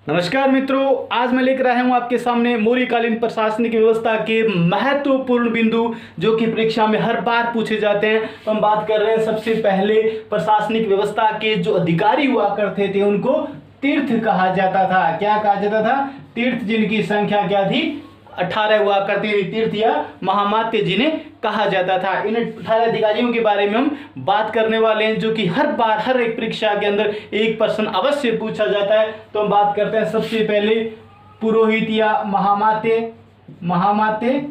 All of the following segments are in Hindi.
नमस्कार मित्रों, आज मैं लेकर आया हूं आपके सामने मौर्यकालीन प्रशासनिक व्यवस्था के महत्वपूर्ण बिंदु जो कि परीक्षा में हर बार पूछे जाते हैं। तो हम बात कर रहे हैं सबसे पहले प्रशासनिक व्यवस्था के जो अधिकारी हुआ करते थे उनको तीर्थ कहा जाता था। क्या कहा जाता था? तीर्थ, जिनकी संख्या क्या थी? 18 हुआ करती थी। तीर्थ या महामात्य जिन्हें कहा जाता था। इन 18 अधिकारियों के बारे में हम बात करने वाले हैं जो कि हर बार हर एक परीक्षा के अंदर एक प्रश्न अवश्य पूछा जाता है। तो हम बात करते हैं सबसे पहले पुरोहित या महामात्य, महामात्य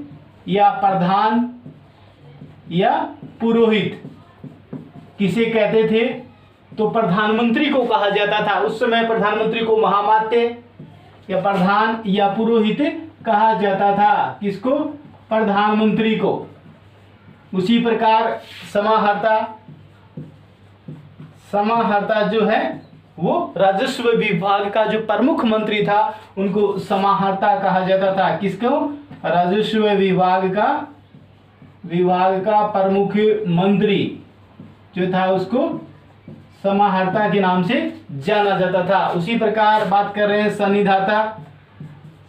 या प्रधान या पुरोहित किसे कहते थे? तो प्रधानमंत्री को कहा जाता था। उस समय प्रधानमंत्री को महामात्य या प्रधान या पुरोहित कहा जाता था। किसको? प्रधानमंत्री को। उसी प्रकार समाहर्ता, समाहर्ता जो है वो राजस्व विभाग का जो प्रमुख मंत्री था उनको समाहर्ता कहा जाता था। किसको? राजस्व विभाग का प्रमुख मंत्री जो था उसको समाहर्ता के नाम से जाना जाता था। उसी प्रकार बात कर रहे हैं सन्निधाता।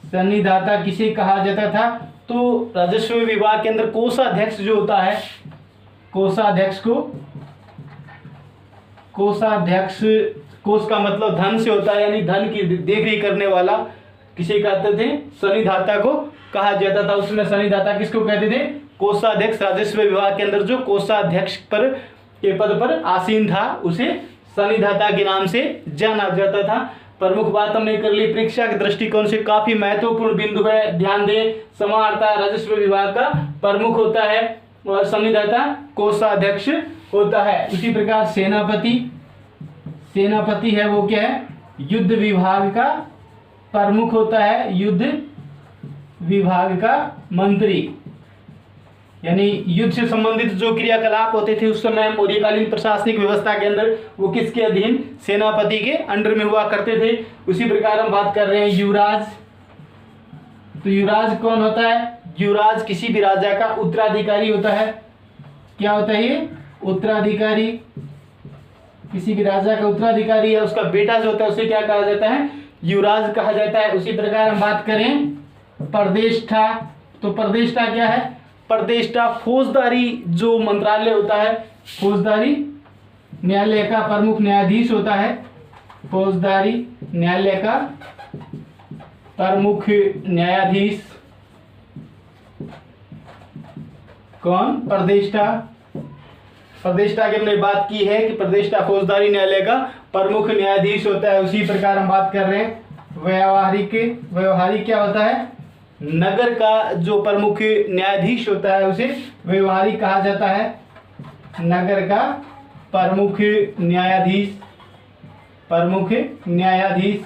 सन्निधाता किसे कहा जाता था? तो राजस्व विभाग के अंदर कोषाध्यक्ष जो होता है, कोषाध्यक्ष को, कोषाध्यक्ष, कोष का मतलब धन से होता है, यानी धन की देखरेख करने वाला किसे कहते थे? सन्निधाता को कहा जाता था। उसमें सन्निधाता किसको कहते थे? कोषाध्यक्ष। राजस्व विभाग के अंदर जो कोषाध्यक्ष पर के पद पर आसीन था उसे सन्निधाता के नाम से जाना जाता था। प्रमुख बात हमने कर ली। परीक्षा के दृष्टिकोण से काफी महत्वपूर्ण बिंदु है, ध्यान दें। समाहर्ता राजस्व विभाग का प्रमुख होता है और सन्निधाता कोषाध्यक्ष होता है। उसी प्रकार सेनापति, सेनापति है वो क्या है? युद्ध विभाग का प्रमुख होता है, युद्ध विभाग का मंत्री। यानी युद्ध से संबंधित जो क्रियाकलाप होते थे उस समय मौर्यकालीन प्रशासनिक व्यवस्था के अंदर वो किसके अधीन? सेनापति के अंडर में हुआ करते थे। उसी प्रकार हम बात कर रहे हैं युवराज। तो युवराज कौन होता है? युवराज किसी भी राजा का उत्तराधिकारी होता है। क्या होता है ये? उत्तराधिकारी। किसी भी राजा का उत्तराधिकारी या उसका बेटा जो होता है उसे क्या कहा जाता है? युवराज कहा जाता है। उसी प्रकार हम बात करें प्रदेष्टा। तो प्रदेष्टा क्या है? प्रदेष्टा फौजदारी जो मंत्रालय होता है, फौजदारी न्यायालय का प्रमुख न्यायाधीश होता है। फौजदारी न्यायालय का प्रमुख न्यायाधीश कौन? प्रदेष्टा। प्रदेष्टा की हमने बात की है कि प्रदेष्टा फौजदारी न्यायालय का प्रमुख न्यायाधीश होता है। उसी प्रकार हम बात कर रहे हैं व्यवहारिक। व्यवहारिक क्या होता है? नगर का जो प्रमुख न्यायाधीश होता है उसे व्यवहारिक कहा जाता है। नगर का प्रमुख न्यायाधीश, प्रमुख न्यायाधीश।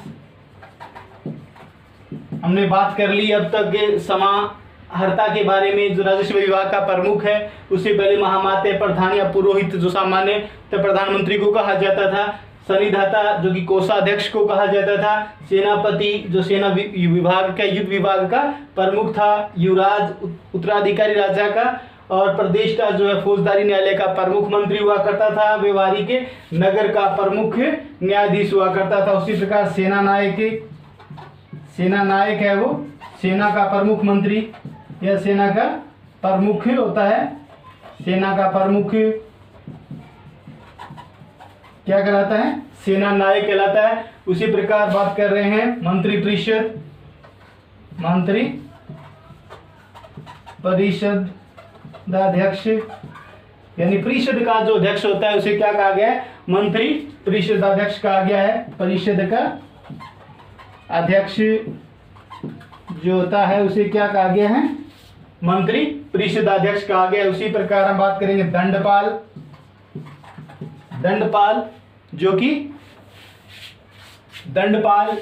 हमने बात कर ली अब तक समाहर्ता के बारे में जो राजस्व विभाग का प्रमुख है। उससे पहले महामात्य, प्रधान या पुरोहित जो सामान्य प्रधानमंत्री को कहा जाता था। सन्निधाता जो कि कोषाध्यक्ष को कहा जाता था। सेनापति जो सेना विभाग का, युद्ध विभाग का प्रमुख था। युवराज उत्तराधिकारी राजा का। और प्रदेष्टा जो है फौजदारी न्यायालय का प्रमुख मंत्री हुआ करता था। व्यवहारिक नगर का प्रमुख न्यायाधीश हुआ करता था। उसी प्रकार सेनानायक, सेनानायक है वो सेना का प्रमुख मंत्री या सेना का प्रमुख होता है। सेना का प्रमुख क्या कहलाता है? सेना नायक कहलाता है। उसी प्रकार बात कर रहे हैं मंत्री परिषद। मंत्री परिषद अध्यक्ष, यानी परिषद का जो अध्यक्ष होता है उसे क्या कहा गया है? मंत्री परिषद अध्यक्ष कहा गया है। परिषद का अध्यक्ष जो होता है उसे क्या कहा गया है? मंत्री परिषद अध्यक्ष कहा गया है। उसी प्रकार हम बात करेंगे दंडपाल। दंडपाल जो कि दंडपाल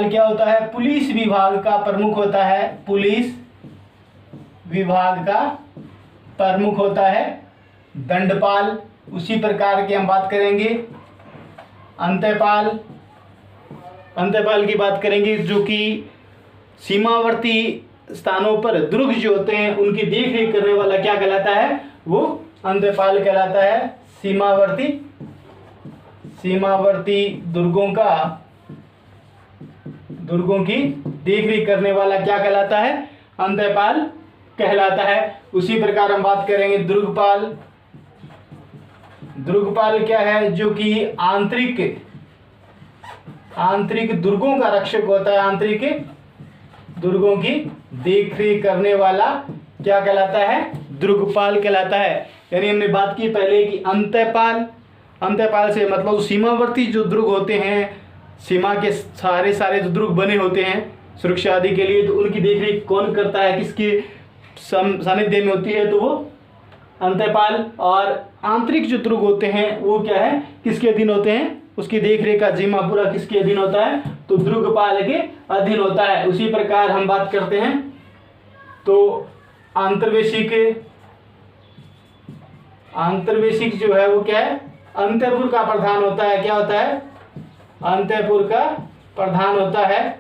क्या होता है? पुलिस विभाग का प्रमुख होता है। पुलिस विभाग का प्रमुख होता है दंडपाल। उसी प्रकार के हम बात करेंगे अंत्यपाल। अंत्यपाल की बात करेंगे जो कि सीमावर्ती स्थानों पर दुर्ग जो होते हैं उनकी देखरेख करने वाला क्या कहलाता है? वो अंत्यपाल कहलाता है। सीमावर्ती सीमावर्ती दुर्गों की देखरेख करने वाला क्या कहलाता है? अंतःपाल कहलाता है। उसी प्रकार हम बात करेंगे दुर्गपाल। दुर्गपाल क्या है? जो कि आंतरिक दुर्गों का रक्षक होता है, आंतरिक दुर्गों की देखरेख करने वाला क्या कहलाता है? दुर्गपाल कहलाता है। यानी हमने बात की पहले कि अंतःपाल से मतलब सीमावर्ती जो दुर्ग होते हैं, सीमा के सारे जो दुर्ग बने होते हैं सुरक्षा आदि के लिए, तो उनकी देखरेख कौन करता है? किसके सानिध्य में होती है? तो वो अंतःपाल। और आंतरिक जो दुर्ग होते हैं वो क्या है? किसके अधीन होते हैं? उसकी देखरेख का जिम्मा पूरा किसके अधीन होता है? तो दुर्गपाल के अधीन होता है। उसी प्रकार हम बात करते हैं तो आंतर्वेशिक जो है वो क्या है? अंतःपुर का प्रधान होता है। क्या होता है? अंतःपुर का प्रधान होता है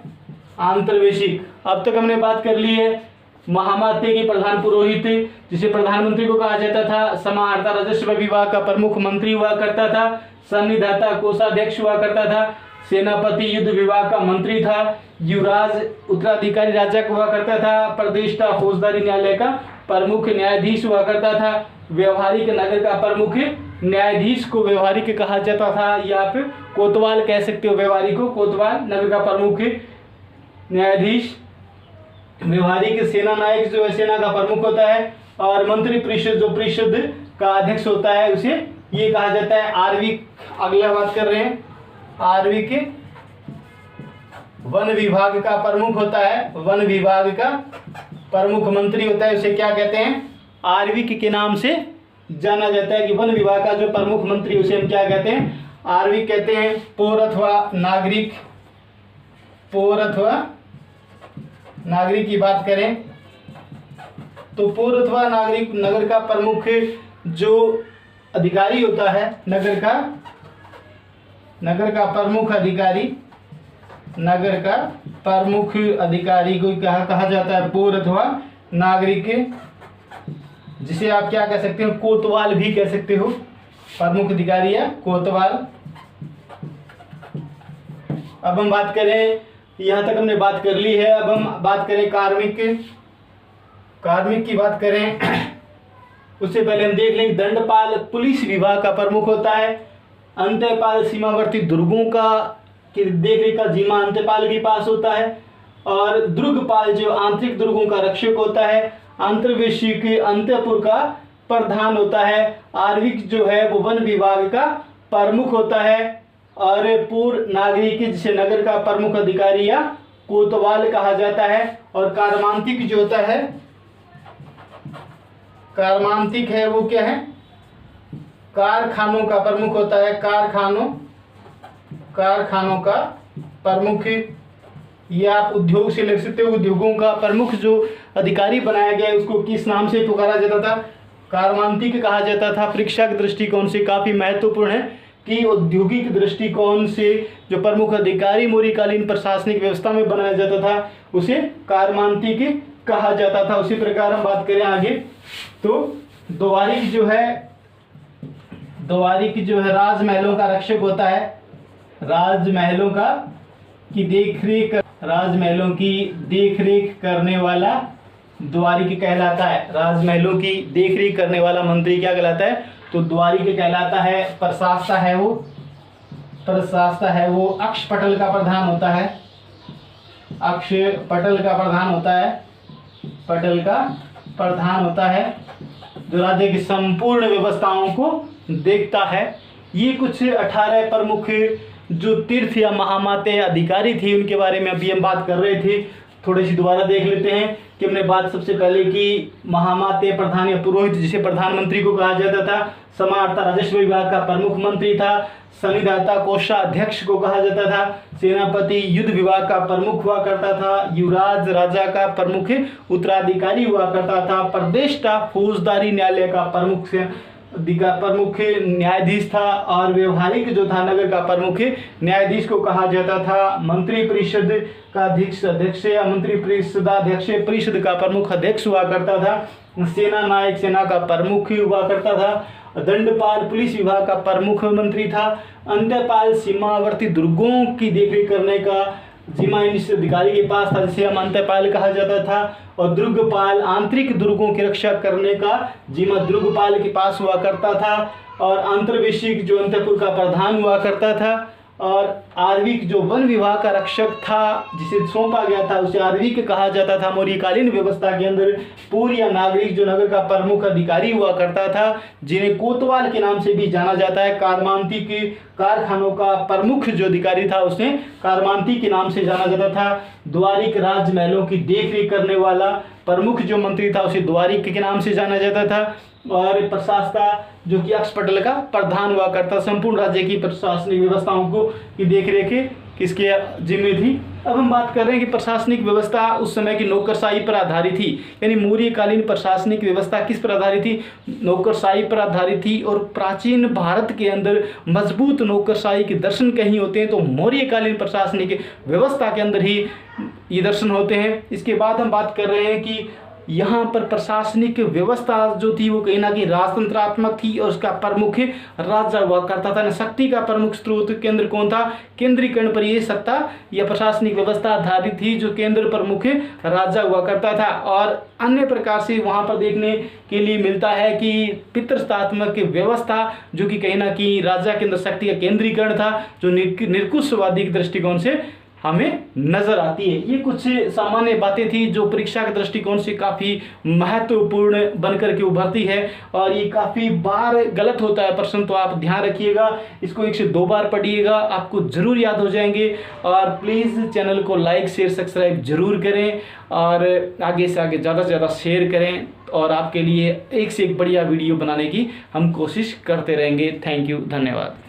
आंतर्वेशिक। अब तक हमने बात कर ली है महामात्य के प्रधान पुरोहित, जिसे प्रधानमंत्री को कहा जाता था। समाहर्ता राजस्व विभाग का प्रमुख मंत्री हुआ करता था। सन्निधाता कोषाध्यक्ष हुआ करता था। सेनापति युद्ध विभाग का मंत्री था। युवराज उत्तराधिकारी राजा हुआ करता था। प्रदेष्टा फौजदारी न्यायालय का प्रमुख न्यायाधीश हुआ करता था। व्यवहारिक नगर का प्रमुख न्यायाधीश को व्यवहारिक कहा जाता था, या फिर कोतवाल कह सकते हो व्यवहारिक को। कोतवाल नगर का प्रमुख न्यायाधीश। व्यवहारिक सेना नायक जो है सेना का प्रमुख होता है। और मंत्री परिषद जो परिषद का अध्यक्ष होता है उसे ये कहा जाता है आर्विक। अगला बात कर रहे हैं आर्विक। वन विभाग का प्रमुख होता है, वन विभाग का प्रमुख मंत्री होता है, उसे क्या कहते हैं? आर्विक के नाम से जाना जाता है कि वन विभाग का जो प्रमुख मंत्री उसे हम क्या कहते हैं? आर्विक कहते हैं। पौर अथवा नागरिक की बात करें तो पौर अथवा नागरिक नगर का प्रमुख जो अधिकारी होता है, नगर का प्रमुख अधिकारी को कहा जाता है पौर अथवा नागरिक, जिसे आप क्या कह सकते हो? कोतवाल भी कह सकते हो। प्रमुख अधिकारी या कोतवाल। अब हम बात करें, यहाँ तक हमने बात कर ली है। अब हम बात करें कार्मिक की बात करें उससे पहले हम देख लें दंडपाल पुलिस विभाग का प्रमुख होता है। अंतःपाल सीमावर्ती दुर्गों का देखरेख का जिम्मा अंतःपाल के पास होता है। और दुर्गपाल जो आंतरिक दुर्गों का रक्षक होता है। अंतर्वेशिक अंतःपुर का प्रधान होता है। आर्विक जो है वो वन विभाग का प्रमुख होता है। और पूर्व नागरिक जिसे नगर का प्रमुख अधिकारी या कोतवाल कहा जाता है। और कार्मांतिक जो होता है, कार्मांतिक है वो क्या है? कारखानों का प्रमुख होता है। कारखानों का प्रमुख, या आप उद्योग से लिख सकते हो। उद्योगों का प्रमुख जो अधिकारी बनाया गया है उसको किस नाम से पुकारा जाता था? कार्मांतिक कहा जाता था। परीक्षा के दृष्टिकोण से काफी महत्वपूर्ण है कि औद्योगिक दृष्टिकोण से जो प्रमुख अधिकारी मौर्यकालीन प्रशासनिक व्यवस्था में बनाया जाता था उसे कार्मांतिक कहा जाता था। उसी प्रकार हम बात करें आगे तो द्वारिक जो है राजमहलों का रक्षक होता है। राजमहलों की देखरेख करने वाला द्वारिक कहलाता है। राजमहलों की देखरेख करने वाला मंत्री क्या कहलाता है? तो द्वारिक कहलाता है। प्रशासता है वो अक्षपटल का प्रधान होता है। प्रधान होता है जो राज्य की संपूर्ण व्यवस्थाओं को देखता है। ये कुछ 18 प्रमुख जो तीर्थ या महामाते अधिकारी थे उनके बारे में अभी हम बात कर रहे थे। थोड़ी सी दोबारा देख लेते हैं कि हमने बात सबसे पहले की महामाते प्रधान या पुरोहित जिसे प्रधानमंत्री को कहा जाता था। समाहर्ता राजस्व विभाग का प्रमुख मंत्री था। सन्निधाता कोषाध्यक्ष को कहा जाता था। सेनापति युद्ध विभाग का प्रमुख हुआ करता था। युवराज राजा का प्रमुख उत्तराधिकारी हुआ करता था। प्रदेष्टा फौजदारी न्यायालय का प्रमुख न्यायाधीश था। और व्यवहारिक जो था नगर का प्रमुख न्यायाधीश को कहा जाता था। मंत्री परिषद का अध्यक्ष या मंत्री परिषदाध्यक्ष परिषद का प्रमुख अध्यक्ष हुआ करता था। सेना नायक सेना का प्रमुख हुआ करता था। दंडपाल पुलिस विभाग का प्रमुख मंत्री था। अंत्यपाल सीमावर्ती दुर्गों की देखरेख करने का जिम्मा इस अधिकारी के पास था, जिसे हम अंत्यपाल कहा जाता था। और दुर्गपाल आंतरिक दुर्गों की रक्षा करने का जिम्मा दुर्गपाल के पास हुआ करता था। और अंतर्वेशिक जो अंतपुर का प्रधान हुआ करता था। और आर्विक जो वन विभाग का रक्षक था जिसे सौंपा गया था उसे आर्विक कहा जाता था। मौर्यकालीन व्यवस्था के अंदर पूर्व या नागरिक जो नगर का प्रमुख अधिकारी हुआ करता था, जिन्हें कोतवाल के नाम से भी जाना जाता है। कारमांती के कारखानों का प्रमुख जो अधिकारी था उसे कारमांती के नाम से जाना जाता था। द्वारिक राजमहलों की देखरेख करने वाला प्रमुख जो मंत्री था उसे द्वारिक के नाम से जाना जाता था। और प्रशासका जो कि अक्षपटल का प्रधान हुआ करता, संपूर्ण राज्य की प्रशासनिक व्यवस्थाओं को की देखरेख किसके जिम्मे थी। अब हम बात कर रहे हैं कि प्रशासनिक व्यवस्था उस समय की नौकरशाही पर आधारित थी, यानी मौर्यकालीन प्रशासनिक व्यवस्था किस पर आधारित थी, नौकरशाही पर आधारित थी। और प्राचीन भारत के अंदर मजबूत नौकरशाही के दर्शन कहीं होते हैं तो मौर्यकालीन प्रशासनिक व्यवस्था के अंदर ही ये दर्शन होते हैं। इसके बाद हम बात कर रहे हैं कि यहाँ पर प्रशासनिक व्यवस्था जो थी वो कहीं ना कहीं राजतंत्रात्मक थी और उसका प्रमुख राजा हुआ करता था। शक्ति का प्रमुख स्रोत केंद्र कौन था, केंद्रीकरण पर ये सत्ता या प्रशासनिक व्यवस्था आधारित थी जो केंद्र प्रमुख राजा हुआ करता था। और अन्य प्रकार से वहाँ पर देखने के लिए मिलता है कि पितृसत्तात्मक व्यवस्था जो कि कहीं ना कहीं राजा के अंदर शक्ति का केंद्रीकरण था, जो निरंकुशवादी के दृष्टिकोण से हमें नजर आती है। ये कुछ सामान्य बातें थी जो परीक्षा के दृष्टिकोण से काफ़ी महत्वपूर्ण बनकर के उभरती है। और ये काफ़ी बार गलत होता है प्रश्न, तो आप ध्यान रखिएगा, इसको 1 से 2 बार पढ़िएगा, आपको ज़रूर याद हो जाएंगे। और प्लीज़ चैनल को लाइक शेयर सब्सक्राइब जरूर करें और आगे से आगे ज़्यादा से ज़्यादा शेयर करें। और आपके लिए एक से एक बढ़िया वीडियो बनाने की हम कोशिश करते रहेंगे। थैंक यू, धन्यवाद।